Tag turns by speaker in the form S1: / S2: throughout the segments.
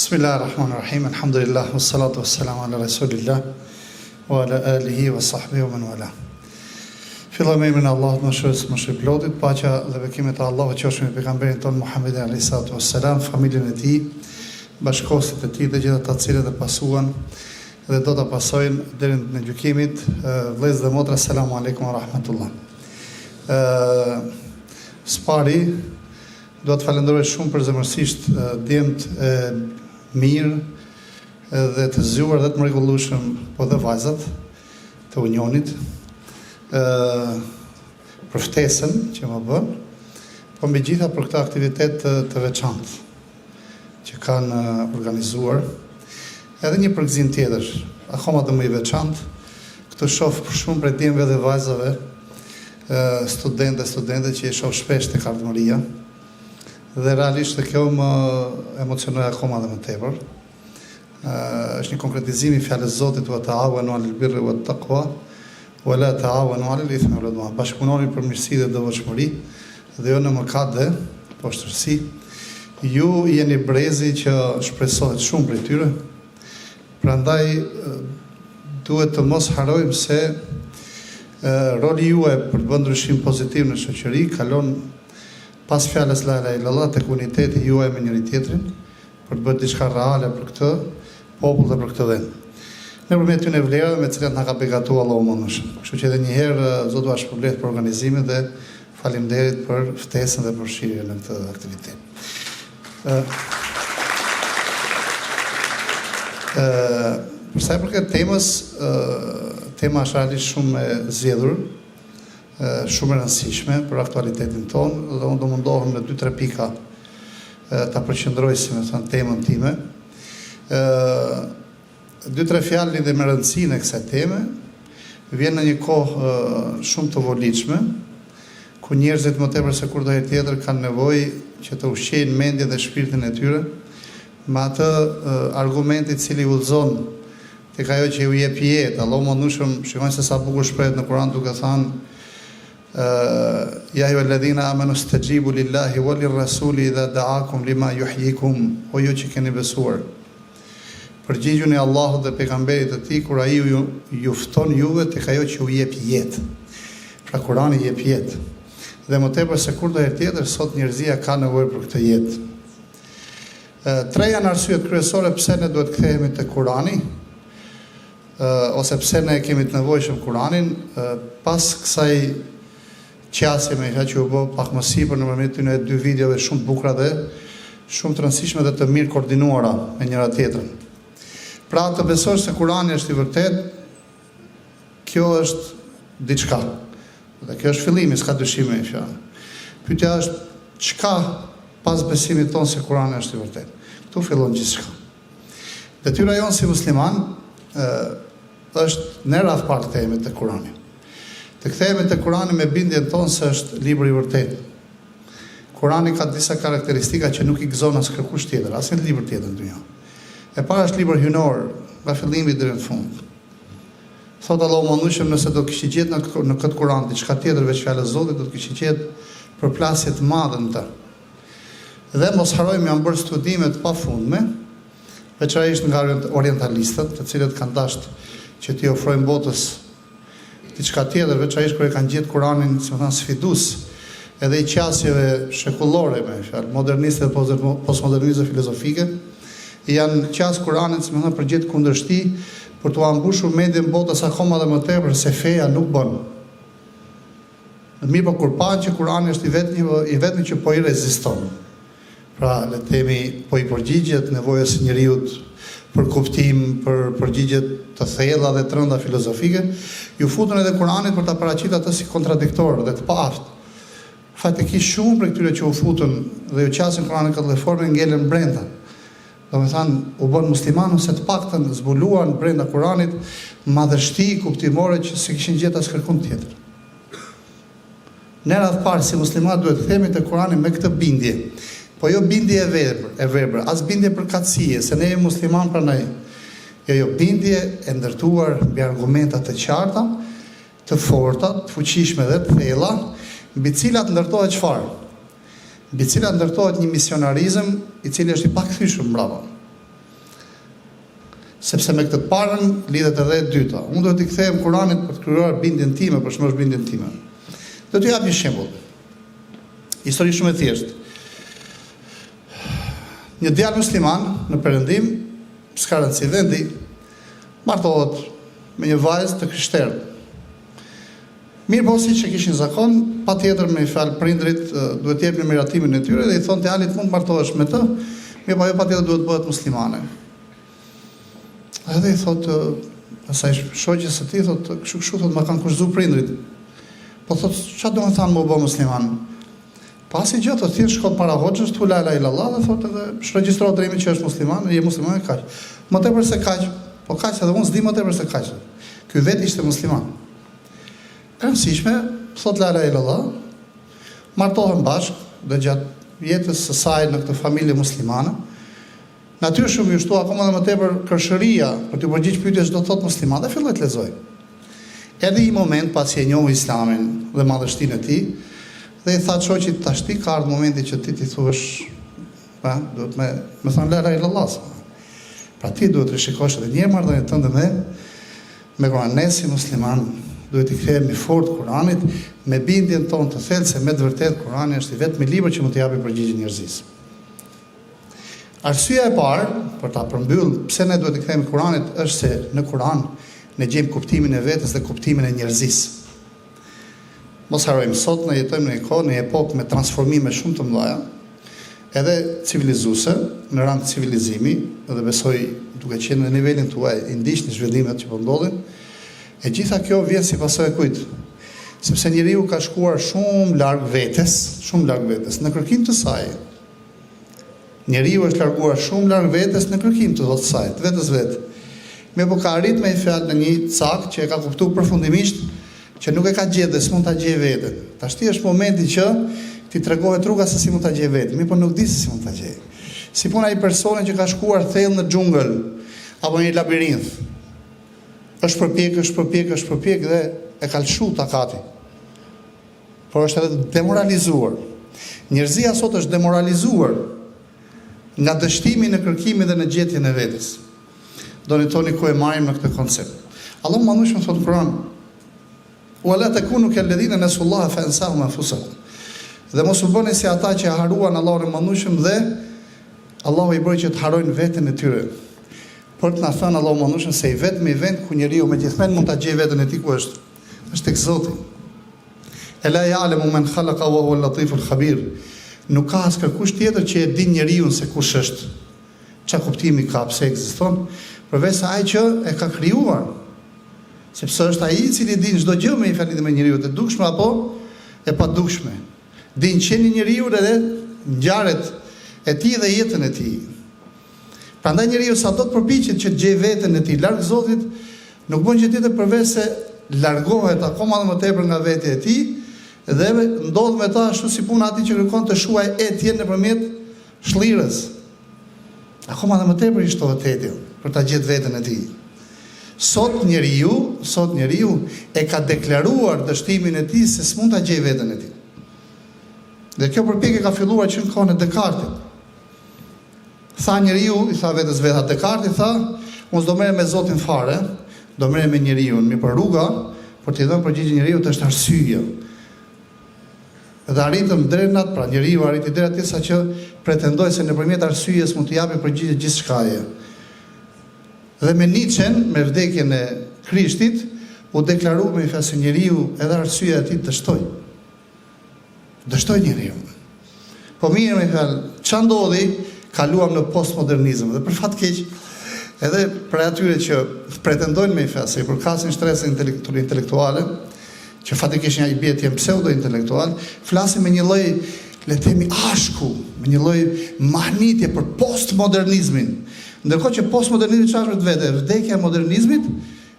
S1: Bismillahirrahmanirrahim. Alhamdulillah wassalatu wassalamu ala rasulillah wa ala alihi wa sahbihi wa man wala. Fillojmë emrin e Allahut më shpëlotit, paqja dhe bekimet e Allahut qofshin me pejgamberin ton Muhammedin alayhi salatu wassalam, familjen e tij, bashkëshortet e tij dhe gjithë ata të cilët e pasuan dhe do ta pasojnë deri në gjykimin. Vëllezër dhe motra, selam aleikum wa rahmatullah. Spari do të falenderoj shumë përzemërsisht djemt e mirë dhe të zgjuar dhe të mrekullueshëm, po dhe vajzat të Unionit, për ftesën që më bën, po mbi gjitha për këtë aktivitet të veçantë që kanë organizuar. Edhe një përgëzim tjetër, akoma dhe më i veçantë, këtë shoh për shumë prej djemve dhe vajzave, studente që i shoh shpesh tek ardhmëria. Dhe realisht kjo më emocionoi akoma dhe më tepër. Është një konkretizim i fjalës Zotit: "Wa ta'awanu 'alal birri wat taqwa wa la ta'awanu 'alal ithmi wal 'udwan." Bashkëpunoni për mirësi dhe devotshmëri dhe jo në mëkat dhe poshtërsi. Ju jeni brezi që shpresohet shumë prej tyre. Prandaj duhet të mos harrojmë se roli juaj për të bërë ndryshim pozitiv në shoqëri kalon pas fjalës la ilaha illallah tek uniteti juaj me njëri tjetrin, për të bërë diçka reale për këtë popull dhe për këtë vend. Nëpërmjet këtyre vlerave me të cilat na ka begatuar Allahu më shumë. Kështu që edhe një herë Zoti ju shpërblet për organizimin dhe faleminderit për ftesën dhe për shirjen në këtë aktivitet. Për sa i përket temës, tema është realisht shumë e zgjedhur, shumë e rëndësishme për aktualitetin tonë, dhe unë do mundohem në 2-3 pika ta përqendroj, si me thënë, temën time. 2-3 fjalë lidhe me rëndësinë e kësaj teme. Vjen në një kohë shumë të volitshme, ku njerëzit më tepër se kurdoherë tjetër kanë nevojë që të ushqejnë mendjen dhe shpirtin e tyre me atë argumenti i cili udhëzon tek ajo që ju jep jetë. Allahu më ndushëm, shikojnë se sa bukur shprehet në Kur'an duke thënë: "Ya ayyuhalladhina amanu istajibu lillahi wa lirrasuli idha da'akum lima yuhyikum." O ju që keni besuar, përgjigjuni Allahut dhe pejgamberit të tij kur ai ju fton juve tek ajo që ju jep jetë. Pra Kurani jep jetë. Dhe më tepër se kurdoherë tjetër sot njerëzia ka nevojë për këtë jetë. 3 janë arsyet kryesore pse ne duhet kthehemi te Kurani, ose pse ne kemi të nevojshëm Kuranin. Pas kësaj qasje me që u bë pak më sipër nëpërmjet këtyre 2 videove shumë të bukura dhe shumë të rëndësishme dhe të mirë koordinuara me njëra tjetrën. Pra të besosh se Kurani është i vërtet, kjo është diçka. Dhe kjo është fillimi, s'ka dyshime e fjalë. Pyetja është, çka pas besimit tonë se Kurani është i vërtet? Ktu fillon gjithçka. Detyra jonë si musliman është në radh parë të kthehemi te Kurani. Të kthehemi te Kurani me bindjen tonë se është libri i vërtetë. Kurani ka disa karakteristika që nuk i gëzon as kërkush tjetër, as një libër tjetër në dynjë. E para është libër hyjnor, nga fillimi deri në fund. Thot Allahu më ndushëm, nëse do kishte gjetë në këtë Kur'an diçka tjetër veç fjalës së Zotit, do të kishte gjetë përplasje të mëdha në të. Dhe mos harrojmë, janë bërë studime të pafundme, veçanërisht nga orientalistët, të cilët kanë dashur që t'i ofrojnë botës diçka tjetër, veçanërisht kur e kanë gjetë Kur'anin, si më thënë, sfidus edhe i qasjeve shekullore, me fjalë moderniste dhe postmoderniste filozofike, janë qas Kur'anit, si më thënë, për gjetë kundërshti për t'u ambushur mendjen botës akoma dhe më tepër se feja nuk bën. Mirë, po kur panë që Kur'ani është i vetmi që po i reziston. Pra, le të themi, po i përgjigjet nevojës së njeriut për kuptim, për përgjigjet të thella dhe të rënda filozofike, ju futën edhe Kur'anit për ta paraqitur atë si kontradiktor dhe të paaft. Fatikisht shumë për këtyre që u futën dhe ju qasin Kur'anin këtë formë ngelen brenda. Do me thanë, u bën musliman ose të paktën zbuluan brenda Kur'anit madhështi kuptimore që se kishin gjetë as kërkun tjetër. Ne radh parë si muslimat duhet të themi te Kur'ani me këtë bindje. Po jo bindje e verbër, as bindje për katësie, se ne jemi musliman pranaj. Jo bindje e ndërtuar mbi argumenta të qarta, të forta, të fuqishme dhe të thella, mbi cilat ndërtohet çfarë? Mbi cilat ndërtohet një misionarizëm i cili është i pakthyeshëm mbrapa. sepse me këtë të parën lidhet edhe e dyta. Unë do t'i kthehem Kuranit për të krijuar bindjen time, për shmosh bindjen time. Do t'ju jap një shembull. Histori shumë e thjeshtë. Një djalë musliman në Perëndim, s'ka rëndësi vendi, martohet me një vajzë të krishterë. Mirë po si që kishin zakon, pa tjetër me i falë prindrit duhet jep një miratimin e tyre dhe i thonë të alit mund martohesh me të, mirë po jo pa tjetër duhet bëhet muslimane. Edhe i thotë, asaj shoqës së tij thotë, kështu thotë ma kanë kushtuar prindrit. Po thotë, çfarë do të thonë më bë musliman? Pasi gjë thotë, thjesht shkon para hoxhës, thu la ilaha illallah dhe thotë edhe shregjistrohet drejtë që është musliman, je musliman e kaq. Më tepër se kaq, po kaq edhe unë s'di më tepër se kaq. Ky vetë ishte musliman. E rëndësishme, thotë la ilaha illallah, martohen bashkë dhe gjatë jetës së saj në këtë familje muslimane. Natyrë shumë ju shtu akoma dhe më tepër kërshëria për t'u përgjigj pyetjes çdo thot musliman dhe filloi të lexoj. Edhe i moment pasi e njohu Islamin dhe madhështinë e tij, dhe i tha shoqit tash ti ka ardhur momenti që ti thuash, duhet me thonë la ilaha illallah. Pra ti duhet të rishikosh edhe një herë marrëdhënien tënde me Kur'anin. Ne si musliman duhet të kthehemi fort Kur'anit me bindjen tonë të thellë se me të vërtetë Kur'ani është i vetmi libër që mund të japë përgjigje njerëzisë. Arsyeja e parë për ta përmbyllur pse ne duhet të kthehemi Kur'anit është se në Kur'an ne gjejmë kuptimin e vetes dhe kuptimin e njerëzisë. Mos harrojmë, sot ne jetojmë në një kohë, në një epokë me transformime shumë të mëdha, edhe civilizuese, në rand civilizimi, dhe besoj duke qenë në nivelin tuaj i ndiqni zhvillimet që po ndodhin, e gjitha kjo vjen si pasojë kujt? Sepse njeriu ka shkuar shumë larg vetes, në kërkim të saj. Njeriu është larguar shumë larg vetes në kërkim të saj, të vetes vet. Me po ka arrit me fjalë në një cak që e ka kuptuar përfundimisht që nuk e ka gjetë dhe s'mund ta gjejë veten. Tashti është momenti që ti tregohet rruga se si mund ta gjejë veten, po nuk di se si mund ta gjejë. Si puna ai personi që ka shkuar thellë në xhungël apo në një labirinth. Është përpjek dhe e ka lëshu takati. Por është edhe demoralizuar. Njerëzia sot është demoralizuar nga dështimi në kërkimin dhe në gjetjen e vetes. Doni toni ku e marrim në këtë koncept. Allahu manushëm thotë Kur'an: "Wala takunu kalladhina nasullaha fa ansahum anfusahum." Dhe mos u bëni si ata që haruan Allahun e manushëm dhe Allahu i bëri që të harojnë veten e tyre. Por të na thënë Allahu i manushëm se i vetmi vend ku njeriu megjithëse mund ta gjejë veten e tij ku është tek Zoti. Ela ya'lamu man khalaqa wa huwa al-latiful khabir. Nuk ka as kërkush tjetër që e din njeriu se kush është. Çfarë kuptimi ka, pse ekziston, përveç se ai që e ka krijuar. Sepse është ai i cili din çdo gjë me i lidhur me njeriu, të dukshme apo e padukshme. Din qeni njeriu dhe ngjarjet e tij dhe jetën e tij. Prandaj njeriu sa do të përpiqet që të gjejë veten e tij larg Zotit, nuk bën gjë tjetër përveç se largohet akoma më tepër nga vetja e tij dhe ndodh me ta ashtu si puna atij që kërkon të shuaj etjen nëpërmjet shlirës. Akoma më tepër i shtohet etja për ta gjetë veten e tij. Sot njeriu e ka deklaruar dështimin e tij se s'mund ta gjejë veten e tij. Dhe kjo përpjekje ka filluar që në kohën e Descartes. Tha njeriu, i tha vetes vetë Descartes, tha, unë s'do merrem me Zotin fare, do merrem me njeriu, mi për rruga, por t'i dhënë përgjigje njeriu është arsyeja. Dhe arritëm deri nat, pra njeriu arriti deri atje sa që pretendoi se nëpërmjet arsyejes mund të japë përgjigje gjithçkaje. Dhe me Nietzschen, me vdekjen e Krishtit, u deklarua me fjalë se njeriu edhe arsyeja e tij dështoi njeriu. Po mirë me fjalë, ç'a ndodhi? Kaluam në postmodernizëm dhe për fat keq edhe për atyre që pretendojnë me fjalë se i përkasin shtresën intelektuale, që fatikisht i bie të jenë pseudo-intelektual, flasin me një lloj, le të themi, ashku, me një lloj mahnitje për postmodernizmin. Ndërkohë që postmodernizmi çfarë është vetë? Vdekja e modernizmit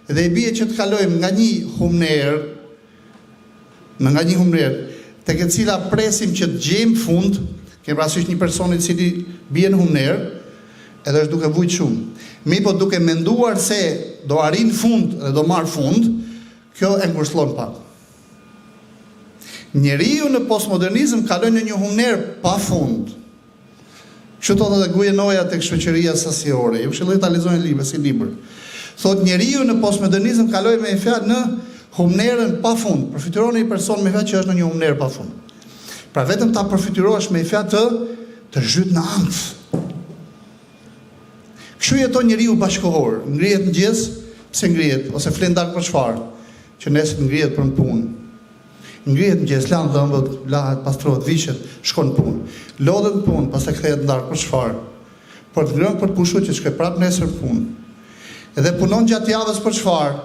S1: dhe i bie që të kalojmë nga një humner, tek e cila presim që të gjejmë fund, kemi parasysh një person i cili bie në humner, edhe është duke vujt shumë. Po duke menduar se do arrin fund dhe do marr fund, kjo e ngushëllon pak. Njeriu në postmodernizëm kalon në një humner pa fund. Kështu thotë edhe Gujenoja tek shoqëria sasiore. Ju këshilloj ta lexoni librin si libër. Thot njeriu në postmodernizëm kaloi me fjalë në humnerën pafund. Përfituron një person me fjalë që është në një humner pafund. Pra vetëm ta përfiturosh me fjalë të zhyt në ankth. Kështu jeton njeriu bashkëkohor. Ngrihet mëngjes, pse ngrihet, ose flen darkë për çfarë? Që nesër ngrihet për në punë. Ngrihet mëngjes, lan dhëmbët, lahet, pastrohet, vishet, shkon në punë. Lodhet në punë, pastaj kthehet darkë për çfarë? Për të ngrënë, për të pushuar që shkoj prapë nesër në punë. Edhe punon gjatë javës për çfarë?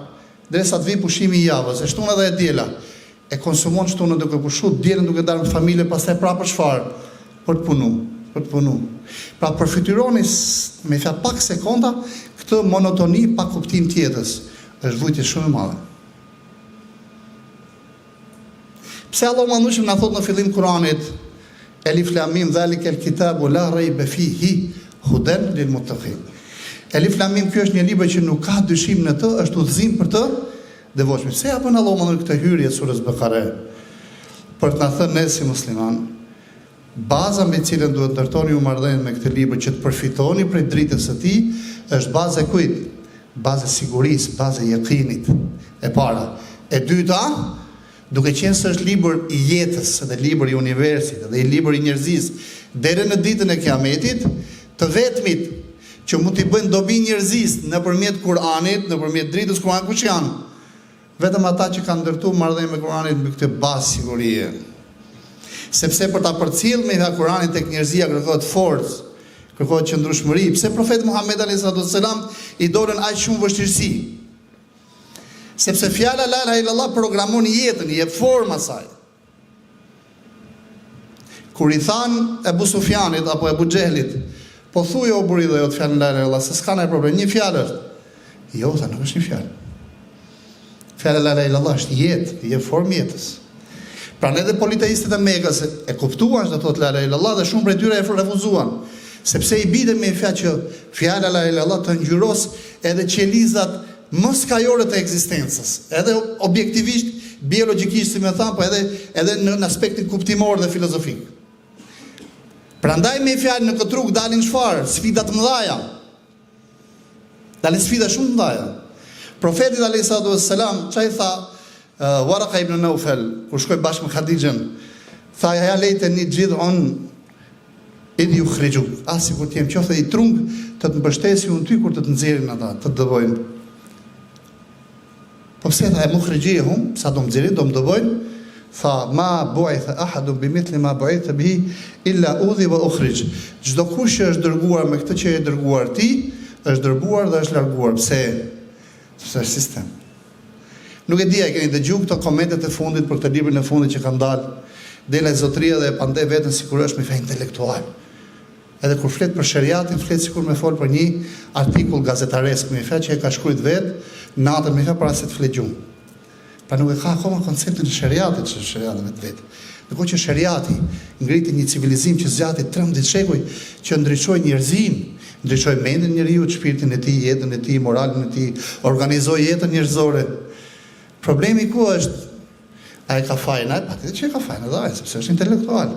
S1: Derisa të vi pushimi i javës. E shtunë edhe e diela. E konsumon shtunën duke pushuar, dielën duke dalë në familje, pastaj prapë për çfarë? Për të punuar. Pra përfityroni me fjalë pak sekonda këtë monotoni pa kuptim të jetës. Është vujtje shumë e madhe. Pse Allahu mandushim na thot në fillim Kuranit Elif Lam Mim dhalikel kitabu la rayba fihi hudan lil muttaqin. Elif Lam Mim, ky është një libër që nuk ka dyshim në të, është udhëzim për të devotshëm. Pse apo Allahu manduar këtë hyrje surës Bekare? Për të na thënë ne si musliman, baza mbi cilën duhet ndërtoni ju marrëdhënien me këtë libër që të përfitoni prej dritës së tij, është baza e kujt? Baza e sigurisë, baza e yakinit. E para. E dyta, duke qenë se është libër i jetës, edhe libër i universit, edhe i libër i njerëzisë, deri në ditën e Kiametit, të vetmit që mund t'i bëjnë dobi njerëzisë nëpërmjet Kuranit, nëpërmjet dritës Kuranit, kush janë? Vetëm ata që kanë ndërtuar marrëdhënie me Kuranin mbi këtë bazë sigurie. Sepse për ta përcjellë me Kuranin tek njerëzia kërkohet forcë, kërkohet qëndrueshmëri. Pse profeti Muhammed alayhis salam i dolën aq shumë vështirësi? Sepse fjala la ilaha illallah programon jetën, i jep formë asaj. Kur i than Ebu Sufjanit apo Ebu Xehlit, po thuaj o burri dhe jo të fjalën la ilaha illallah, se s'ka ndonjë problem, një fjalë është. Jo, sa nuk është një fjalë. Fjala la ilaha illallah është jetë, i jep formë jetës. Pra ne dhe politeistët e Mekës e kuptuan që do thotë la ilaha illallah dhe shumë prej tyre e refuzuan, sepse i bide me fjalë që fjala la ilaha illallah të ngjyros edhe qelizat më skajore të ekzistencës, edhe objektivisht, biologjikisht si më thanë, po edhe në aspektin kuptimor dhe filozofik. Prandaj me fjalë në këtë rrugë dalin çfarë? Sfida të mëdha. Dalin sfida shumë të mëdha. Profeti alayhis salam çai tha Waraka ibn Nawfal, kur shkoi bashkë me Khadijën, tha ja lejteni gjithon idh yukhriju, sikur të jem qoftë i trung të të mbështesi unë ty kur të nxjerrin ata, të dëvojnë. Po pse tha e mukhrijihum, sa do nxjerrin, do më dëvojnë? Tha ma bu'itha ahadun bimithli ma bu'itha bihi illa udhi wa ukhrij. Çdo kush që është dërguar me këtë që e dërguar ti, është dërguar dhe është larguar. Pse? Sepse është sistem. Nuk e di, e keni dëgjuar këto komentet e fundit për këtë librin e fundit që kanë dalë, dela e zotëria dhe e pandej veten sikur është me fe intelektual. Edhe kur flet për shariatin, flet sikur me fol për një artikull gazetaresk, me fjalë që e ka shkruajtur vet, natën me fjalë para se të flet gjumë. Pa nuk e ka akoma konceptin e shariatit, që është shariati vetë. Ndërkohë që shariati ngriti një civilizim që zgjati 13 shekuj, që ndriçoi njerëzin, ndriçoi mendjen e njeriu, shpirtin e tij, jetën e tij, moralin e tij, organizoi jetën njerëzore. Problemi ku është? Ai ka fajin, patjetër që ka fajin, edhe ai, sepse është intelektual.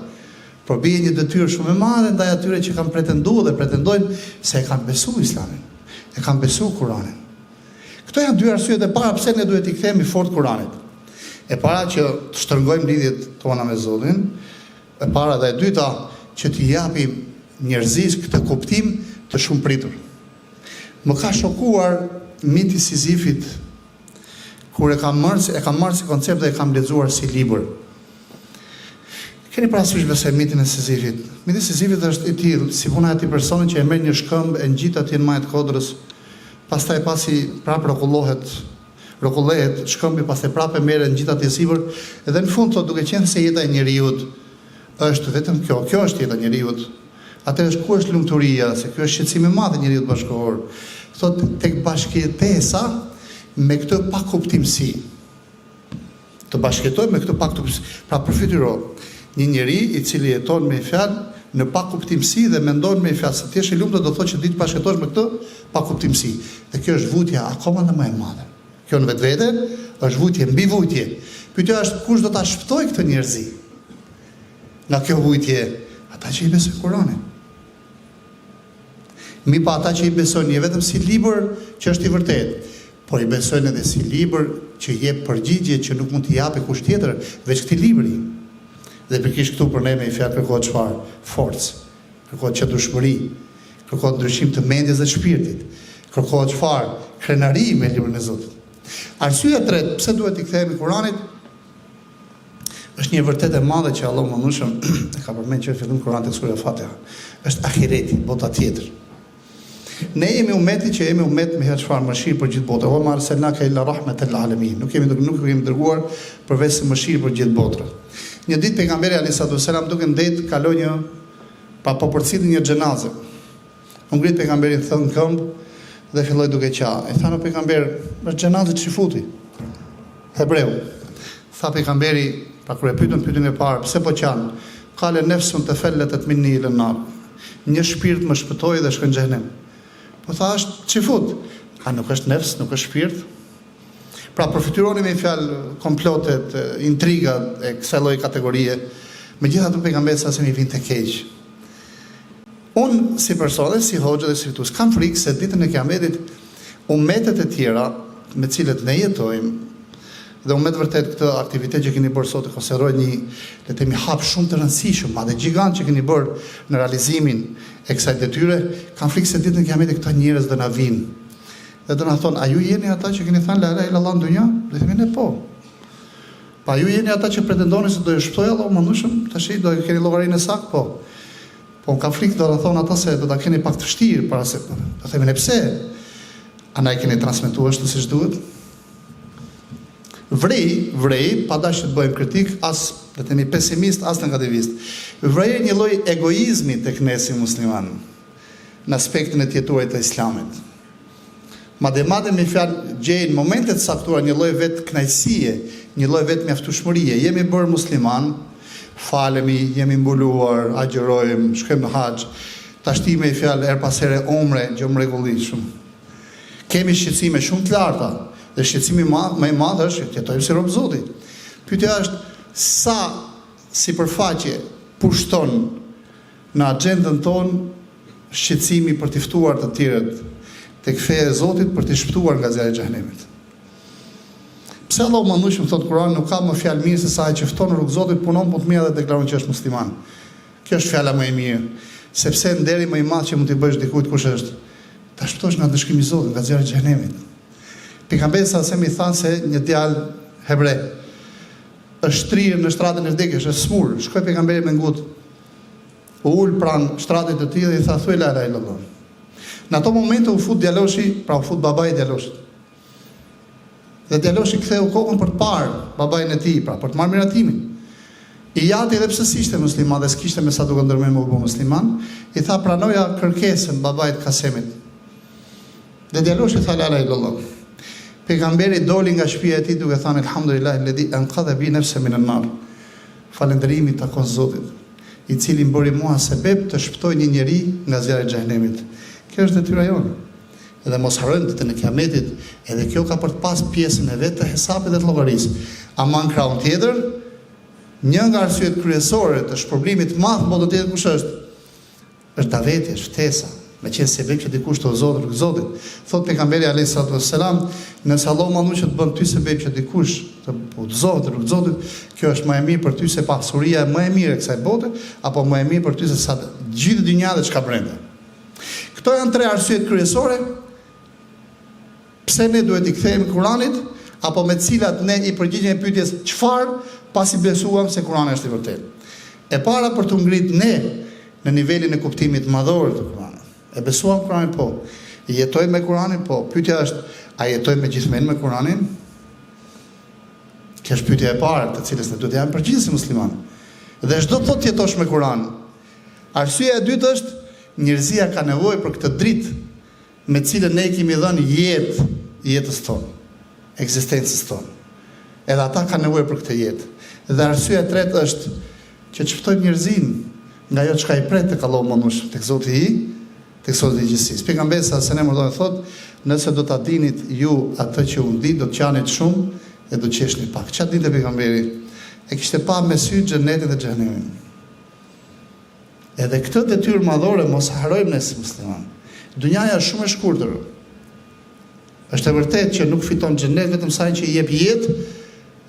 S1: Por bie një detyrë shumë e madhe ndaj atyre që kanë pretenduar dhe pretendojnë se e kanë besuar Islamin, e kanë besuar Kuranin. Këto janë dy arsyet e para pse ne duhet i kthehemi fort Kuranit. E para që të shtrëngojmë lidhjet tona me Zotin, e para dhe e dyta që t'i japim njerëzisë këtë kuptim të shumëpritur. Më ka shokuar miti i Sizifit kur e kam marrë si koncept dhe e kam lexuar si libër. Keni parasysh besoj mitin e Sizifit. Miti i Sizifit është i tillë, si puna e atij personi që e merr një shkëmbë, e ngjit atje në majë të kodrës, pastaj pasi prapë rrokullohet shkëmbi, pastaj prapë merret ngjit atje sipër, edhe në fund thotë duke qenë se jeta e njeriut është vetëm kjo është jeta e njeriut. Atëherë ku është lumturia, se kjo është shqetësimi i madh i njeriut bashkëkohor. Thotë tek bashkëjetesa me këtë pa kuptimsi. Të bashkëtojmë me këtë pa kuptimsi. Pra përfitiro një njeri i cili jeton me fjalë në pa kuptimsi dhe mendon me fjalë se ti je i lumtur, do thotë që ditë bashkëtohesh me këtë pa kuptimsi. Dhe kjo është vujtja akoma më e madhe. Kjo në vetvete është vujtje mbi vujtje. Pyetja është kush do ta shpëtojë këtë njerëzi nga kjo vujtje? Ata që i besojnë Kuranin. Mi pa ata që i besojnë jo vetëm si libër që është i vërtet, por i besojnë edhe si libër që jep përgjigje që nuk mund t'i japë kush tjetër veç këtij libri. Dhe pikërisht këtu për ne me i fjalë kërkohet çfarë? Forcë, kërkohet çadushmëri, kërkohet ndryshim të mendjes dhe shpirtit, kërkohet çfarë? Krenari me librin e Zotit. Arsyeja e tretë, pse duhet i kthehemi Kuranit? Është një vërtetë e madhe që Allahu mëndueshëm e ka përmendur që fillim Kurani tek sura Fatiha. Është ahireti, bota tjetër. Ne jemi ummeti që jemi ummet me çfarë mëshirë për gjithë botën. Wa ma arsalnaka illa rahmatan lil alamin. Nuk kemi dërguar përveç se mëshirë për gjithë botën. Një ditë pejgamberi alayhis salam duke ndet kaloi një po përcilli një xhenaze. U ngrit pejgamberi thon këmbë dhe filloi duke qajë. I thanë pejgamber, "Është xhenaze ç'i futi?" Hebreu. Tha pejgamberi, pa kur e pyetën e parë, "Pse po qan?" Qale nefsun tafallat minni ila an-nar. Një shpirt më shpëtoi dhe shkon në xhenem. Po tha është ç'i fut? A nuk është nefs, nuk është shpirt? Pra përfityroni me fjalë komplotet, intrigat e kësaj lloji kategorie. Megjithatë pejgamberi sa se mi vinte keq. Unë si person dhe si hoxha dhe si fitus kam frikë se ditën e Kiametit ummetet e tjera me cilët ne jetojmë dhe umet vërtet këtë aktivitet që keni bërë sot e konsideroj një le të themi hap shumë të rëndësishëm, madje gjigant që keni bërë në realizimin e kësaj detyre, kam frikë se ditën e Kiametit këta njerëz do na vinë dhe do na thonë, a ju jeni ata që keni thënë la ilaha illallah në dunja? Dhe themi ne po. Pa ju jeni ata që pretendoni se do ju shpëtojë Allahu mëndueshëm, tash do keni llogarinë saktë po. Po ka frikë do të thonë ata se do ta keni pak të vështirë para se do themi ne pse? Ana e keni transmetuar ashtu siç duhet? Vrej, pa dashur të bëjmë kritik, as le të themi pesimist, as negativist. Vrej një lloj egoizmi tek ne si musliman në aspektin e tjetuarit të Islamit. Madje me fjalë gjejnë momentet të caktuara një lloj vetë kënaqësie, një lloj vetë mjaftueshmërie. Jemi bërë musliman, falemi, jemi mbuluar, agjerojmë, shkojmë në haxh, tashti me fjalë her pas here umre, gjë mrekullisht shumë. Kemi shqetësime shumë të larta dhe shqetësimi më i madh është që jetojmë si rob Zotit. Pyetja është sa sipërfaqe pushton në agjendën tonë shqetësimi për të ftuar të tjerët tek feja e Zotit për të shpëtuar nga zjarri i xhenemit. Pse Allahu mëndueshëm thot Kurani nuk ka më fjalë mirë se sa ai që fton në rrugë Zotit, punon më të mirë dhe deklaron që është musliman. Kjo është fjala më e mirë, sepse nderi më i madh që mund t'i bësh dikujt kush është, ta shpëtosh nga dëshkimi i Zotit, nga zjarri i xhenemit. Pejgamberi sa se mi thanë se një djalë hebre është shtrirë në shtratën e vdekjes, është smur. Shkoi pejgamberi me ngut, u ul pranë shtratit të tij dhe i tha thuaj la ilaha illallah. Në ato momente u fut djaloshi, pra u fut babai i djaloshit. Dhe djaloshi ktheu kokën për të parë babain e tij, pra për të marrë miratimin. I jati edhe pse ishte musliman dhe s'kishte me sa duke ndërmend më u bë musliman, i tha pranoja kërkesën babait Kasemit. Dhe djaloshi tha la ilaha illallah. Pejgamberi doli nga shtëpia e tij duke thënë elhamdulillah alladhi anqadha bi nafsi min an-nar. Falënderimi takon Zotit, i cili më bëri mua sebeb të shpëtoj një njeri nga zjarri i xhenemit. Kjo është detyra jonë. Edhe mos harrojmë ditën e Kiametit, edhe kjo ka për të pas pjesën e vet të hesapit dhe të llogarisë. Aman krahun tjetër, një nga arsyet kryesore të shpërblimit të madh botën tjetër kush është? Është daveti, është ftesa. Me qenë sebeb që dikush të udhëzohet rrugë Zotit. Thot pejgamberi alayhis salam, nëse Allahu mënduar që të bën ty sebeb që dikush të udhëzohet rrugë Zotit, kjo është më e mirë për ty se pasuria më e mirë e kësaj bote, apo më e mirë për ty se sa gjithë dynja dhe çka brenda. Këto janë tre arsyet kryesore pse ne duhet i kthehemi Kuranit, apo me cilat ne i përgjigjemi pyetjes çfarë pasi besuam se Kurani është i vërtetë. E para për të ngrit ne në nivelin e kuptimit madhor të Kuranit. E besuam Kuranin po. E jetojmë me Kuranin po. Pyetja është, a jetojmë me gjithmonë me Kuranin? Kjo është pyetja e parë, të cilës ne duhet të japim përgjigje si musliman. Dhe çdo të thotë jetosh me Kur'an. Arsyeja e dytë është njerëzia ka nevojë për këtë dritë me cilën ne kemi dhënë jetë jetës tonë, ekzistencës tonë. Edhe ata kanë nevojë për këtë jetë. Dhe arsyeja e tretë është që të shpëtojmë njerëzin nga ajo çka i pret tek Allahu mënush, tek Zoti i, tek Zoti i gjithësisë. Pejgamberi sa se ne më thotë, nëse do ta dinit ju atë që u di, do të qanit shumë dhe do të qeshni pak. Çfarë dinte pejgamberi? E kishte pa me sy xhenetin dhe xhenemin. Edhe këtë detyrë madhore mos harrojmë ne si musliman. Dunjaja është shumë e shkurtër. Është e vërtetë që nuk fiton xhenet vetëm sa që i jep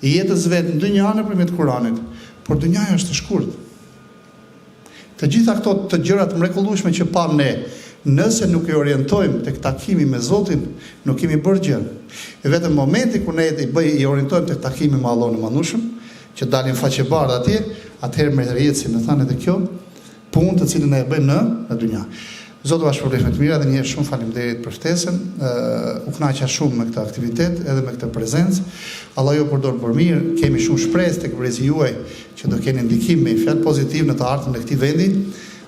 S1: jetës vetë në dunjë nëpërmjet Kuranit, por dunjaja është e shkurtër. Të gjitha këto të gjërat mrekullueshme që pam ne, nëse nuk e orientojmë tek takimi me Zotin, nuk kemi bërë gjë. E vetëm momenti kur ne i orientojmë tek takimi me Allahun e Madhëshëm, që dalim faqe bardhë atje, atëherë merret si më thanë edhe kjo punë të cilën ne e bëjmë në dunja. Zotë va shpërblet me të mira dhe një herë shumë faleminderit për ftesën. U kënaqa shumë me këtë aktivitet edhe me këtë prezencë. Allah ju përdor për mirë, kemi shumë shpresë tek brezi juaj që do keni ndikim me fjalë pozitiv në të ardhmen e këtij vendi.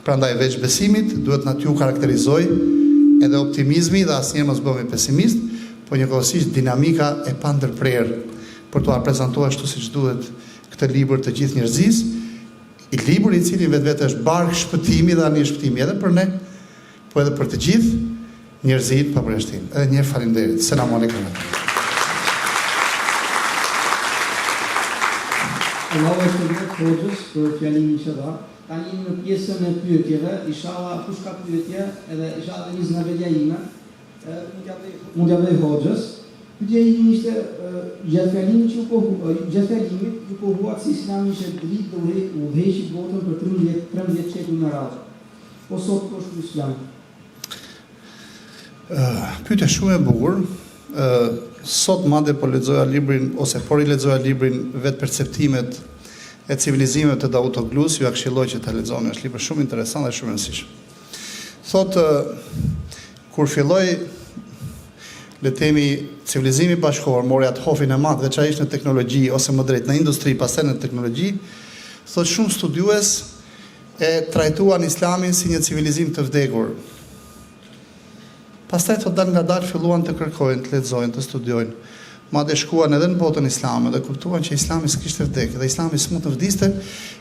S1: Prandaj veç besimit duhet na t'ju karakterizoj edhe optimizmi dhe asnjëherë mos bëhemi pesimist, por njëkohësisht dinamika e pandërprerë për t'u prezantuar ashtu siç duhet këtë libër të gjithë njerëzisë, i libër i cili vetvete është bark shpëtimi dhe ani shpëtimi edhe për ne, po edhe për të gjithë njerëzit pa përjashtim. Edhe një herë faleminderit. Selam aleikum.
S2: Allahu e shpërblet hoxhës për fjalimin që dha. Tani në pjesën e pyetjeve, inshallah kush ka pyetje, edhe inshallah një znavëdja ime, mund t'ia bëj hoxhës. Pyetja ime ishte gjatë fjalimit që ju pohuat se Islami ishte dritë dhe udhëheqi botën për 13 shekuj në radhë. Po sot po është Islam.
S1: Pyetja shumë e bukur. Sot madje po lexoja librin ose po rilexoja librin vetë perceptimet e civilizimeve të Davutoglu's, ju këshilloj që ta lexoni, është libër shumë interesant dhe shumë i rëndësishëm. Thotë kur filloi le të themi civilizimi bashkëkor, mori atë hofin e madh veçanërisht në teknologji ose më drejt në industri, pastaj në teknologji, thotë shumë studiues e trajtuan Islamin si një civilizim të vdekur. Pastaj thotë dal nga dal filluan të kërkojnë, të lexojnë, të studiojnë. Madje shkuan edhe në botën islame dhe kuptuan që Islami s'kishte vdekje, dhe Islami s'mund të vdiste,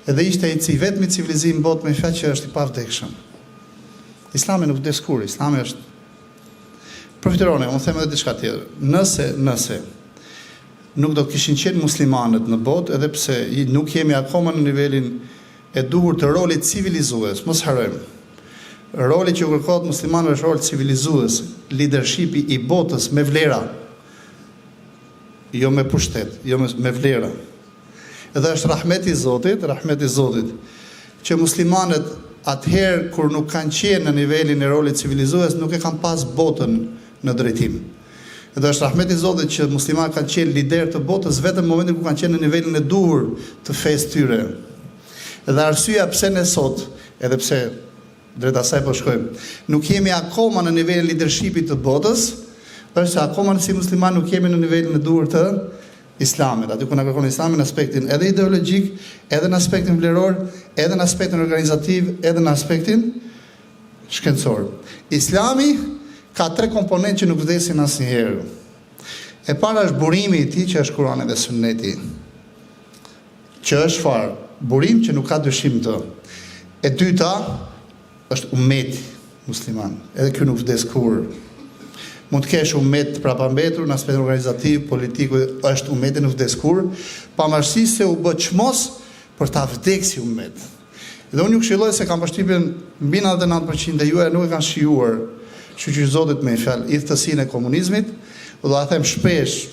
S1: edhe ishte i vetmi civilizim në botë me fjalë që është i pavdekshëm. Islami nuk vdes kur, Islami është përfitërone, unë them edhe diçka tjetër. Nëse nuk do të kishin qenë muslimanët në botë, edhe pse nuk jemi akoma në nivelin e duhur të rolit civilizues, mos harrojmë. Roli që kërkohet muslimanëve është rol civilizues, leadershipi i botës me vlera, jo me pushtet, jo me vlera. Edhe është rahmeti i Zotit, që muslimanët atëherë kur nuk kanë qenë në nivelin e rolit civilizues, nuk e kanë pas botën në drejtim. Edhe është rahmeti i Zotit që muslimanët kanë qenë lider të botës vetëm në momentin kur kanë qenë në nivelin e duhur të fesë tyre. Edhe arsyeja pse ne sot, edhe pse drejt asaj po shkojmë, nuk jemi akoma në nivelin e leadershipit të botës, është se akoma si musliman nuk jemi në nivelin e duhur të Islamit. Aty ku na kërkon Islami në aspektin edhe ideologjik, edhe në aspektin vleror, edhe në aspektin organizativ, edhe në aspektin shkencor. Islami ka 3 komponentë që nuk vdesin asnjëherë. E para është burimi i tij që është Kurani dhe Sunneti. Që është farë, burim që nuk ka dyshim të. E dyta është ummeti musliman. Edhe ky nuk vdes kur. Mund të kesh ummet prapambetur në aspektin organizativ, politik, është ummeti nuk vdes kur, pavarësisht se u bë çmos për ta vdeksi ummet. Dhe unë ju këshilloj se kam përshtypjen mbi 99% e juaj nuk e kanë shijuar shoqërinë Zotit me fjalë idhtësinë e komunizmit, do ta them shpesh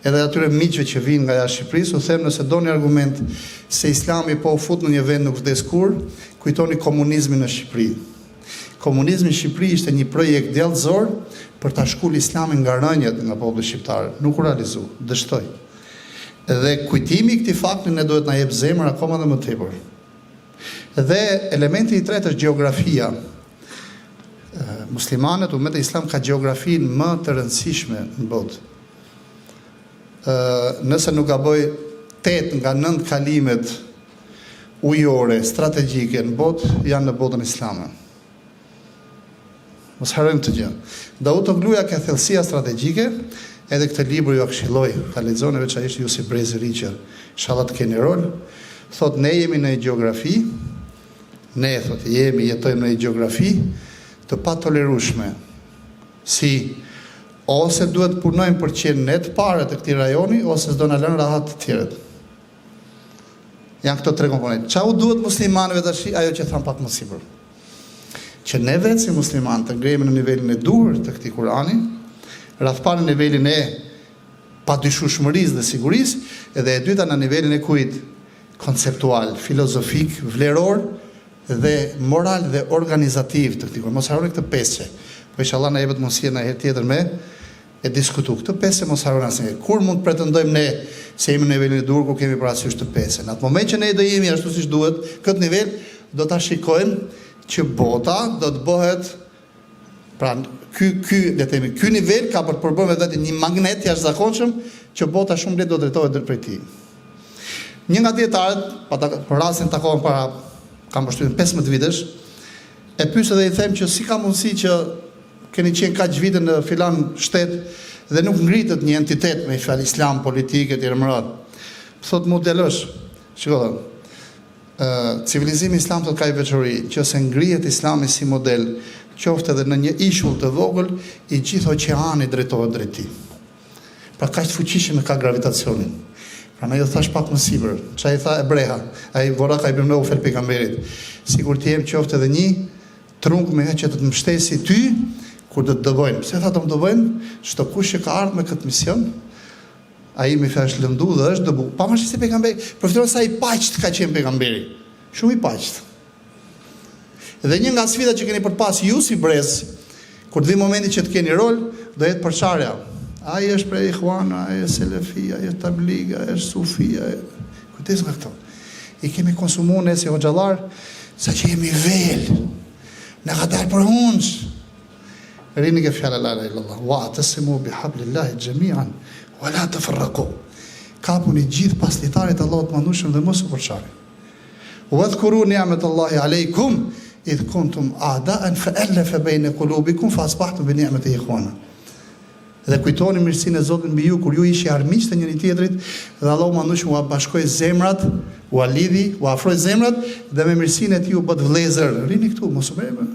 S1: edhe atyre miqve që vinë nga jashtë Shqipërisë, u them nëse doni argument se Islami po u fut në një vend nuk vdes kur, kujtoni komunizmin në Shqipëri. Komunizmi në Shqipëri ishte një projekt djallëzor për ta shkull Islamin nga rënjët nga populli shqiptar, nuk u realizu, dështoi. Dhe kujtimi i këtij fakti ne duhet na jep zemër akoma dhe më tepër. Dhe elementi i tretë është gjeografia. Muslimanët, ummeti islam ka gjeografinë më të rëndësishme në botë. Nëse nuk gaboj 8 nga 9 kalimet ujore strategjike në botë janë në botën islame. Mos harrojmë të gjë. Davutogluja ka thellësia strategjike, edhe këtë libër ju këshilloj, ta lexoni veçanërisht ju si brezi ri që inshallah të keni rol. Thot ne jemi në një gjeografi, jetojmë në një gjeografi të patolerueshme. Si ose duhet punojmë për të qenë ne të parët e këtij rajoni, ose s'do na lënë rahat të tjerët. Janë këto 3 komponentë. Çau duhet muslimanëve tash, ajo që tham pak më sipër. që ne vetë si musliman të ngrejmë në nivelin e duhur të këtij Kurani, rreth parë në nivelin e padyshueshmërisë dhe sigurisë, edhe e dyta në nivelin e kujt konceptual, filozofik, vleror dhe moral dhe organizativ të këtij Kurani. Mos harroni këtë pesë. Po inshallah na jepet mundësia në herë tjetër me e diskutu. Këtë pesë mos harroni asnjëherë. Kur mund të pretendojmë ne se jemi në nivelin e duhur kur kemi parasysh të pesën? Në atë moment që ne do jemi ashtu siç duhet, këtë nivel do ta shikojmë që bota do të bëhet, pra ky nivel ka për të përbërë vetë një magnet jashtëzakonshëm që bota shumë lehtë do drejtohet drejt prej tij. Një nga dietarët, për rastin takohen para kam përshtypjen 15 vitesh, e pyes dhe i them që si ka mundësi që keni qenë kaq vite në filan shtet dhe nuk ngritet një entitet me fjalë islam politike etj. Thot modelosh, shikoj. Civilizimi islam të ka i veçori, që se ngrihet islami si model, qoftë edhe në një ishull të vogël, i gjithë oqeani drejtohet drejt tij. Pra kaq të fuqishëm e ka gravitacionin. Pra ne jo thash pak më sipër, çai tha Ebreha, ai vora ka i bënë u fel pejgamberit. Sigur të jem qoftë edhe një trunk me që të të mbështesi ty kur do të dëvojnë. Pse tha të më dëvojnë? Çdo kush që ka ardhur me këtë mision, ai më thash lëndu dhe është dëbu. Pavarësisht se pejgamberi, përfiton sa i paqt ka qenë pejgamberi. Shumë i paqt. Dhe një nga sfidat që keni për të pas ju si brez, kur të vi momenti që të keni rol, do jetë përçarja. Ai është prej Ikhwana, ai është Selefia, ai është Tabliga, ai është Sufia. Kujdes nga këto. I kemi konsumuar ne si hoxhallar, sa që jemi vel. Na ka dalë për hunç. Rini ke fjala la ilaha illallah, wa atasimu bihablillahi jami'an wa la tafarraqu. Kapuni gjithë paslitarit Allahut mandushëm dhe mos u përçarni. Wadhkuru ni'matallahi alaykum idh kuntum a'da'an fa'alafa bayna qulubikum fa asbahtum bi ni'matihi ikhwana. Dhe kujtoni mirësinë e Zotit mbi ju kur ju ishi armiq të njëri tjetrit dhe Allahu mandushëm u bashkoi zemrat, u lidhi, u afroi zemrat dhe me mirësinë e tij u bë vëllezër. Rini këtu, mos u bëjmë.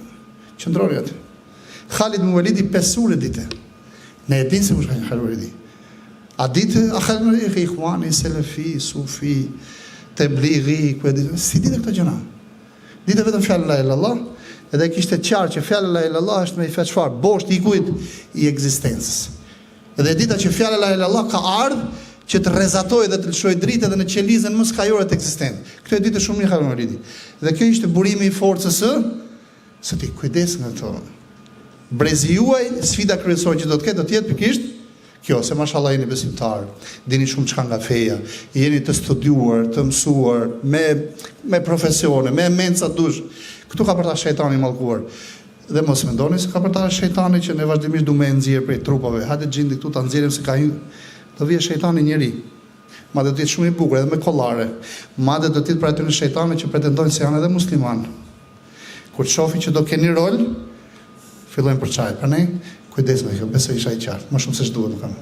S1: Qëndroni aty. Khalid ibn Walidi 5 sure dite. Ne e dinë se kush ka Khalid ibn Walidi. A ditë a Khalid ibn Walidi Ikhwani, Selefi, Sufi, Tablighi, ku e ditë, si ditë këto gjëra. Ditë vetëm fjalën la ilaha illallah, edhe kishte qartë që fjala la ilaha illallah është me i fat çfarë, boshti i kujt i ekzistencës. Edhe dita që fjala la ilaha illallah ka ardhur që të rrezatojë dhe të lëshojë dritë edhe në qelizën më skajore të ekzistencës. Këtë ditë shumë mirë Khalid ibn Walidi. Dhe kjo ishte burimi i forcës së ti kujdes nga këto. Brezi juaj, sfida kryesore që do të ketë, do të jetë pikërisht kjo, se mashallah jeni besimtar, dini shumë çka nga feja, jeni të studiuar, të mësuar, me profesione, me menca dush. Këtu ka për ta shejtani mallkuar. Dhe mos mendoni se ka për ta shejtani që ne vazhdimisht duam me nxjerr prej trupave. Hajde xhindi këtu ta nxjerrim se ka hyrë. Do vije shejtani njëri. Madje do të jetë shumë i bukur edhe me kollare. Madje do të jetë për aty në shejtane që pretendojnë se janë edhe musliman. Kur të shohin që do keni rol, fillojnë për çaj. Pra ne kujdes me kjo, besoj isha i qartë. Më shumë se ç'duhet nuk kam.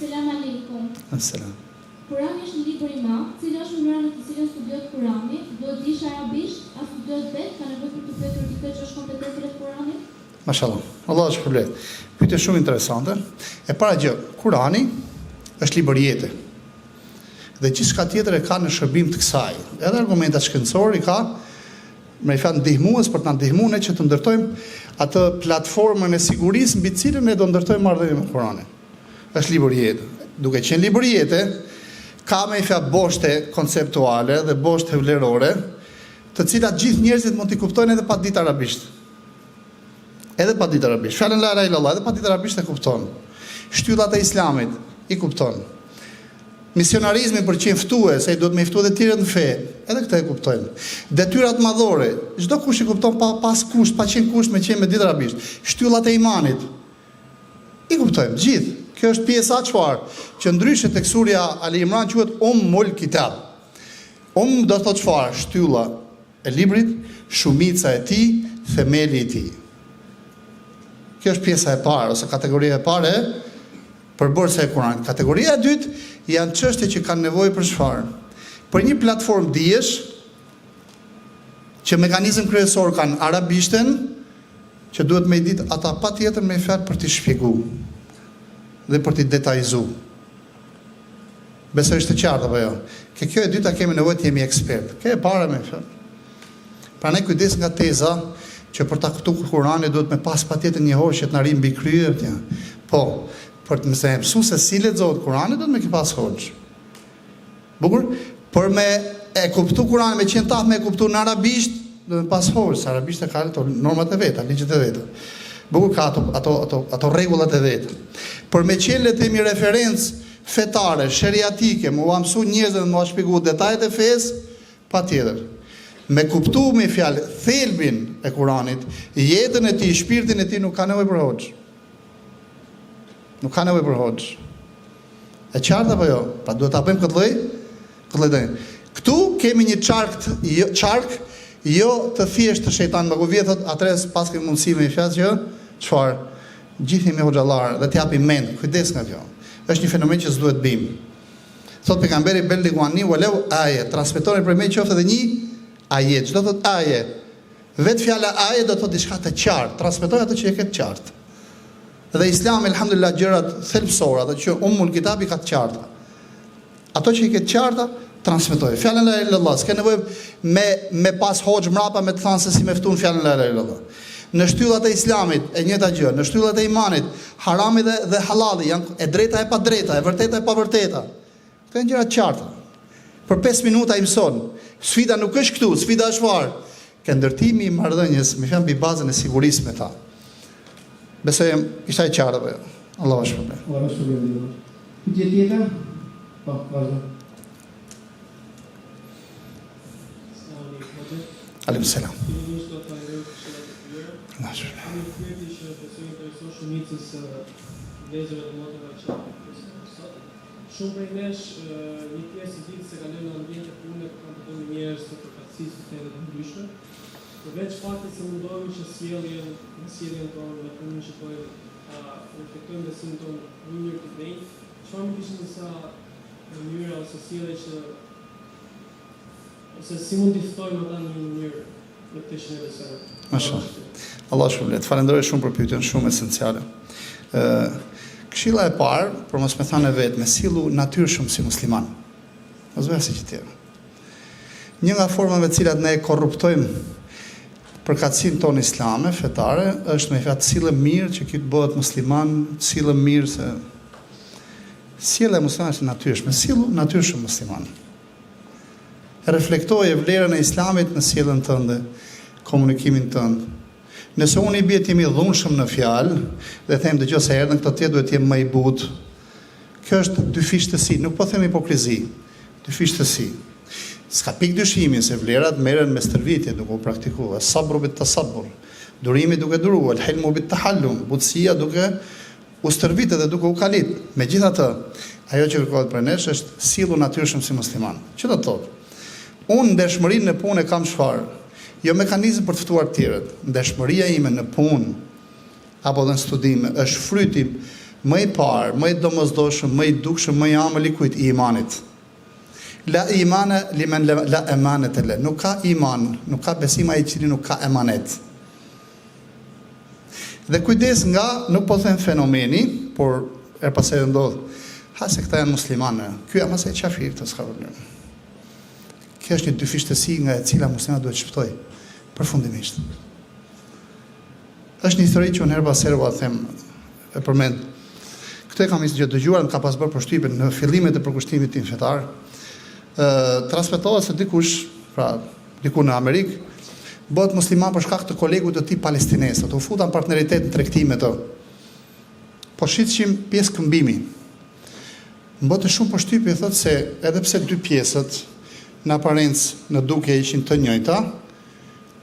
S3: Selam aleikum.
S1: Selam.
S3: Kurani është një libër i madh, cila është mënyra në të cilën studiohet Kurani, do të dish arabisht, a studiohet vetë, ka nevojë për të pyetur dikë që është kompetent rreth Kuranit?
S1: Mashallah. Allah është shpërblet. Pyetje shumë interesante. E para gjë, Kurani është libër jete. Dhe gjithçka tjetër e ka në shërbim të kësaj. Edhe argumentat shkencore i ka me fjalë ndihmues për të na ndihmuar ne që të ndërtojmë atë platformën e sigurisë mbi cilën ne do ndërtojmë marrëdhënie me Kuranin. Është libër jete. Duke qenë libër jete, ka me fjalë boshte konceptuale dhe boshte vlerore, të cilat gjithë njerëzit mund t'i kuptojnë edhe pa ditë arabisht. Edhe pa ditë arabisht. Fjalën la ilaha illallah edhe pa ditë arabisht e kupton. Shtyllat e islamit i kupton. Misionarizmi për qenë ftues, ai duhet me ftuar edhe të tjerët në fe, edhe këtë e kuptojnë. Detyrat madhore, çdo kush i kupton pas kusht, pa qenë kusht me qenë me ditë arabisht. Shtyllat e imanit i kuptojmë gjithë. Kjo është pjesa çfarë? Që ndryshe tek surja Ali Imran quhet Ummul Kitab. Do të thotë çfarë? Shtylla e librit, shumica e tij, themeli i tij. Kjo është pjesa e parë ose kategoria e parë e përbërëse e Kuranit. Kategoria e dytë janë çështje që kanë nevojë për çfarë? Për një platformë dijesh që mekanizëm kryesor kanë arabishten, që duhet me i ditë ata patjetër me fjalë për t'i shpjeguar. dhe për t'i detajzu. Besoj është të qartë apo jo? Kjo e dyta kemi nevojë të jemi ekspert. Kjo e para me fjalë. Pra ne kujdes nga teza që për ta kuptuar Kur'anin duhet me pas patjetër një hoxh që të na ri mbi krye. Po, për të mësuar se si lexohet Kur'ani duhet me ke pas hoxh. Bukur, për me e kuptuar Kur'anin me qenë taf me e kuptuar në arabisht, duhet me pas hoxh, arabisht e ka ato normat e veta, ligjet e veta. Bukur ka ato rregullat e veta. Për me qenë le të themi referencë fetare, sheriatike, mu a mësu njerëzve dhe mu a shpiku detajet e fesë, pa tjetër. Me kuptu me fjalë thelbin e Kuranit, jetën e ti, shpirtin e ti nuk ka nevojë për hoxh. Nuk ka nevojë për hoxh. E qartë apo jo? Pa duhet ta bëjmë këtë lloj. Këtu kemi një çark jo të thjesht të shejtan me kuvjet thot atres pas kemi mundësi me fjalë që çfarë gjithë me hoxhallar dhe t'japi mend, kujdes nga kjo. Është një fenomen që s'duhet bim. Thot pejgamberi bellighuani walau aye, transmetoni për me qoftë edhe një ajet, çdo thot aje. Vet fjala aje do të thotë diçka të qartë, transmetoj ato që e ke të qartë. Dhe Islami elhamdulillah gjërat thelbësore, ato që umul kitabi ka të qarta. Ato që i ke të qarta, transmetoj. Fjalën la ilaha illallah, s'ka nevojë me pas hoxh mrapa me të thënë se si me ftun fjalën la ilaha illallah. Në shtyllat e Islamit, e njëjta gjë, në shtyllat e imanit, harami dhe halali janë e drejta e pa drejta, e vërteta e pa vërteta. Këto janë gjëra të qarta. Për 5 minuta i mëson. Sfida nuk është këtu, sfida është farë. Ke ndërtimi i marrëdhënies, me fjalë mbi bazën e sigurisë me ta. Besoj ishte e qartë apo jo? Allahu shpërblet.
S2: Allahu shpërblet. Pyetje tjetër? Po, vazhdo.
S1: Alaykum selam.
S4: Shumë prej nesh një pjesë e ditës se kalojnë në ambiente pune ku kanë të bëjnë njerëz të përkatësisë të tjera të ndryshme. Përveç faktit se mundohemi që sjelljen tonë në punën që bëjmë reflektojmë besimin tonë në një mënyrë të drejtë, çfarë mund të ishin disa mënyra ose sjellje që ose si mund t'i ftojmë ata në një mënyrë në këtë që ne besojmë.
S1: Mashallah. Allah shpërblet. Falenderoj shumë për pyetjen shumë esenciale. Këshilla e parë, për mos me thënë vetë, me sillu natyrshëm si musliman. Mos bëj asgjë tjetër. Një nga formave të cilat ne e korruptojmë përkatësinë tonë islame, fetare, është me fjalë sillë mirë që ky të bëhet musliman, sillë mirë se sjellja e muslimanit është natyrshme, sillu natyrshëm musliman. Reflektoje vlerën e islamit në sjelljen tënde, komunikimin tënd. Nëse unë i bie të jemi dhunshëm në fjalë dhe them dëgjoj se erdhën këto tjetër duhet të jem më i butë. Kjo është dyfishtësi, nuk po them hipokrizi. Dyfishtësi. S'ka pikë dyshimi se vlerat merren me stërvitje duke u praktikuar, sabru bit tasabbur, durimi duke duruar, helmu bit tahallum, butësia duke u stërvitë dhe duke u kalit. Megjithatë, ajo që kërkohet për nesh është sillu natyrshëm si musliman. Ç'do të thotë? Unë ndershmërinë në punë kam çfarë? Jo mekanizëm për të ftuar të tjerët. Ndershmëria ime në punë apo në studime është fryti më i parë, më i domosdoshëm, më i dukshëm, më i amël i kujt? I imanit. La imana liman la emanete le. Nuk ka iman, nuk ka besim ai i cili nuk ka emanet. Dhe kujdes nga, nuk po them fenomeni, por pas e ndodh. Ha se këta janë muslimanë. Ky ama se qafir të s'ka problem. Kjo është një dyfishtësi nga e cila muslimanët duhet shpëtoj përfundimisht. Është një histori që unë herë pas herë them e përmend. Këtë e kam dëgjuar, më ka pas bërë përshtypje në fillimet e përkushtimit tim fetar. Transmetohet se dikush, pra diku në Amerikë, bëhet musliman për shkak të kolegut të tij palestinez, ato u futan partneritet në tregtim me të. Po shitshim pjesë këmbimi. Më bëte shumë përshtypje thotë se edhe pse dy pjesët në aparencë në duke ishin të njëjta,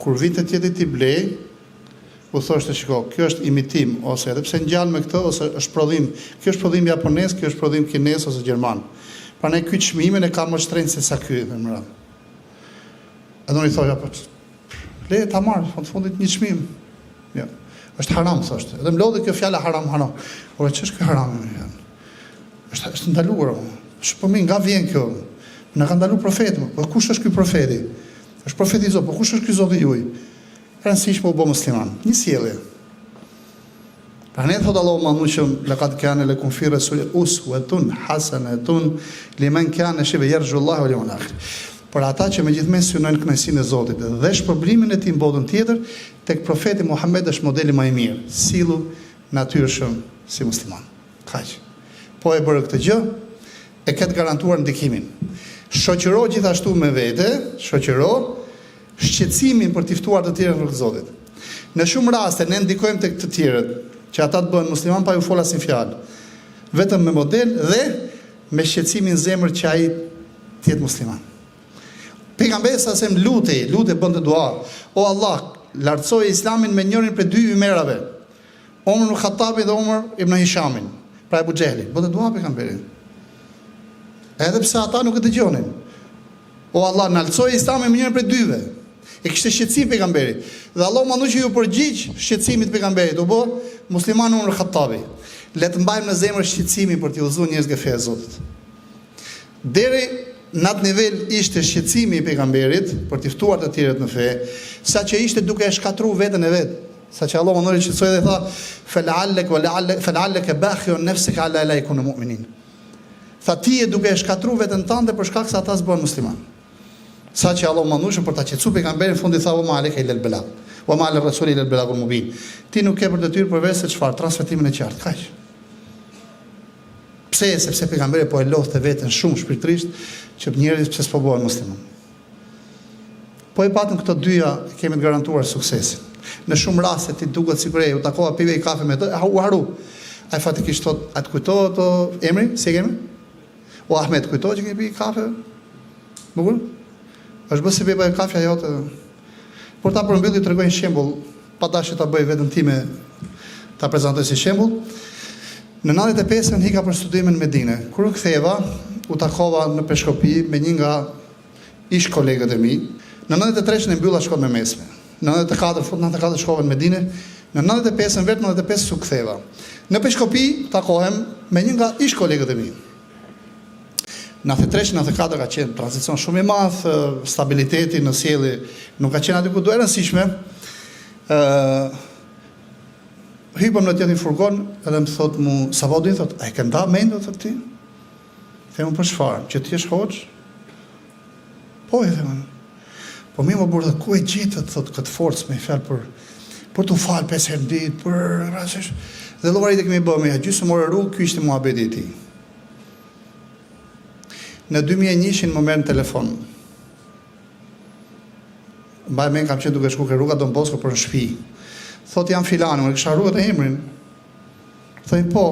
S1: kur vinte tjetri ti blej, u thoshte shiko, kjo është imitim, ose edhe pse ngjall me këtë, ose është prodhim, kjo është prodhim japonez, kjo është prodhim kinez ose gjerman. Pra ne ky çmimin e ka më shtrenjtë se sa ky, më radh. Edhe unë i thosha, po le ta marr, në fundit një çmim. Jo. Është haram thoshte. Edhe më lodhi kjo fjala haram. Por ç'është ky haram? Është ndaluar. Po mi nga vjen kjo? Në ka ndalu profeti, po kush është ky profeti? Është profeti i Zotit, po kush është ky Zoti juaj? Rëndësishme u bë musliman. Një sjellje. Pra ne thot Allahu madhushëm, laqad kana lakum fi rasul uswatun hasanatun liman kana yarju Allah wal yawmal akhir. Për ata që me gjithmonë synojnë kënaqësinë e Zotit dhe shpërblimin e tij në botën tjetër, tek profeti Muhammed është modeli më i mirë, sillu natyrshëm si musliman. Kaq. Po e bërë këtë gjë, e ketë garantuar ndikimin. Shoqëro gjithashtu me vete, shoqëro shqetësimin për t'i ftuar të tjerët në rrugën e Zotit. Në shumë raste ne ndikojmë tek të tjerët, që ata të bëhen musliman pa ju fol asnjë fjalë, vetëm me model dhe me shqetësimin në zemër që ai të jetë musliman. Pejgamberi sa sem lutej bënte dua, o Allah, lartësoj Islamin me njërin prej dy ymerave, Omar ibn Khattabi dhe Omar ibn Hishamin, pra Abu Jehli, bënte dua pejgamberi. Edhe pse ata nuk e dëgjonin. O Allah, na lartësoj Islamin me njërin prej dyve. E kishte shqetësim pejgamberi. Dhe Allah mandu që ju përgjigj shqetësimit pejgamberit, u bë musliman Omar ibn Khattabi. Le të mbajmë në zemër shqetësimin për t'i udhëzuar njerëz nga feja e Zotit. Deri në atë nivel ishte shqetësimi i pejgamberit për t'i ftuar të tjerët në fe, saqë ishte duke e shkatruar veten e vet. Saqë Allah më ndori qetësoi dhe tha fal'allaka bakhiyun nafsaka ala la yakunu mu'minin. Tha ti je duke e shkatruar veten tënde për shkak se ata s'bën musliman. Saqë Allah më ndori për ta qetësuar pejgamberin, fundi tha wa ma aleka illa al-balagh wa ma ala rasuli illa al-balaghul mubin. Ti nuk ke për detyrë përveç se çfarë, transmetimin e qartë, kaq. Pse? Sepse pejgamberi po e lodhte veten shumë shpirtërisht që njerëzit pse s'po bëhen musliman. Po e patëm këto dyja, kemi të garantuar suksesin. Në shumë raste ti duket sikur u takova pive i kafe me të, u haru. Ai fatikisht thot, a të kujtohet o emri? Si e kemi? O Ahmet, kujtohet që kemi pi kafe? Bukur? Është bërë si piva e kafe ajo të... Por ta përmbylli t'rregoj një shembull, pa dashur ta bëj vetëm time ta prezantoj si shembull. Në 95-ën hika për studimin në Medinë. Kur u ktheva, u takova në Peshkopi me një nga ish kolegët e mi. Në 93-ën e mbylla shkollën me mesme. Në 94 shkova në Medinë. Në 95-ën vetë 95 u ktheva. Në Peshkopi takohem me një nga ish kolegët e mi. Në 93-94 ka qenë tranzicion shumë i madh, stabiliteti në sjellje nuk ka qenë aty ku duhet rëndësishme. Hypëm në tjetër furgon, edhe më thot mu, sa vodi, thot, a e ke nda mendo, thot ti? Themu për çfarë, që ti jesh hoxh? Po, e themu. Po mi më burë, ku e gjitët, thot, këtë forcë me i fjalë për t'u falë 5 herë në ditë, për rrasësh. Dhe llogarit e kemi bëmë, ja gjysmë orë rrugë, ky ishte muhabeti i tij. Në 2001 më merr në telefon. Mbaj me kam qenë duke shku ke rruga Don Bosco për në shtëpi. Thot jam filani, më kisha rrugët e emrin. Thoj po,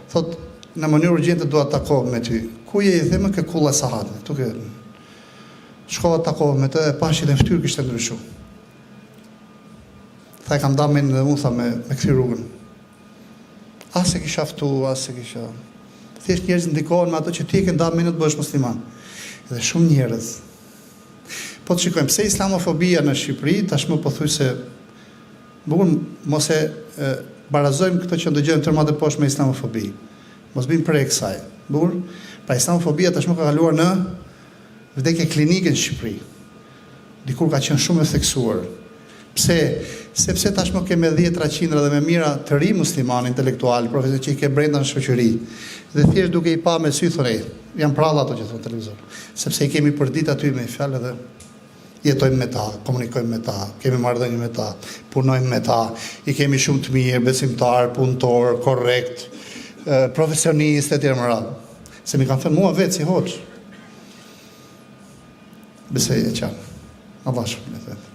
S1: thot në mënyrë urgjente dua të takoj me ty. Ku je? I them ke kulla Sahat. Tukë. Shkova të takoj me të, e pashi dhe në fytyrë kishte ndryshuar. Tha kam dalë me unë tha me këthy rrugën. As e kisha ftu, as e kisha. Thjesht njerëz ndikohen me ato që ti ke dalë me të bësh musliman. Dhe shumë njerëz. Po të shikojmë pse islamofobia në Shqipëri tashmë pothuajse bukur mos e barazojmë këtë që ndëgjojmë tërmat e poshtë me islamofobi. Mos bëjmë prej kësaj. Bukur, pra islamofobia tashmë ka kaluar në vdekje klinike në Shqipëri. Dikur ka qenë shumë e theksuar. Pse? Sepse tashmë kemi 10 qindra dhe me mira të ri musliman, intelektual, profesor që i ke brenda në shoqëri. Dhe thjesht duke i pa me sy thonë, janë pralla ato që thonë televizor. Sepse i kemi përdit aty me fjalë dhe jetojmë me ta, komunikojmë me ta, kemi marrëdhënie me ta, punojmë me ta, i kemi shumë të mirë, besimtar, punëtor, korrekt, profesionist etj. Më radhë. Se mi kanë thënë mua vetë si hoxh. Besoj e qartë. Allah shumë me thënë.